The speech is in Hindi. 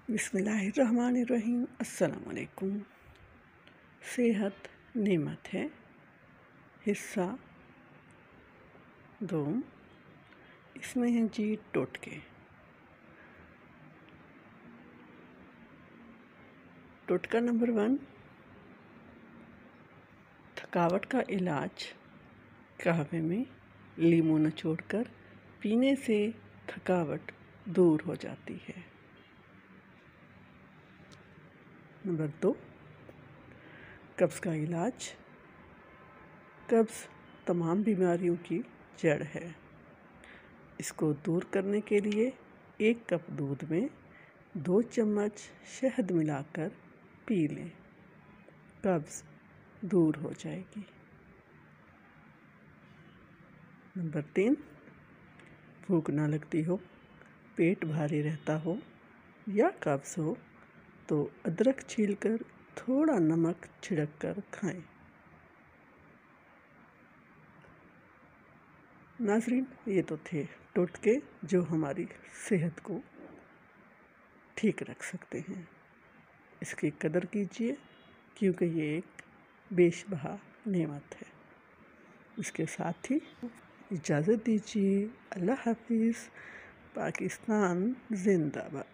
बिस्मिल्लाहिर्रहमानिर्रहीम। अस्सलाम वालेकुम। सेहत नेमत है, हिस्सा 2। इसमें हैं जी टोटके। टोटका नंबर 1, थकावट का इलाज। कहवे में लीमू निचोड़कर पीने से थकावट दूर हो जाती है। नंबर 2, कब्ज़ का इलाज। कब्ज़ तमाम बीमारियों की जड़ है। इसको दूर करने के लिए 1 कप दूध में 2 चम्मच शहद मिलाकर पी लें, कब्ज़ दूर हो जाएगी। नंबर 3, भूख ना लगती हो, पेट भारी रहता हो या कब्ज़ हो तो अदरक छीलकर थोड़ा नमक छिड़क कर खाएं। नाज़रीन, ये तो थे टोटके जो हमारी सेहत को ठीक रख सकते हैं। इसकी कदर कीजिए क्योंकि ये एक बेशबहा नेमत है। इसके साथ ही इजाज़त दीजिए। अल्लाह हाफिज़। पाकिस्तान जिंदाबाद।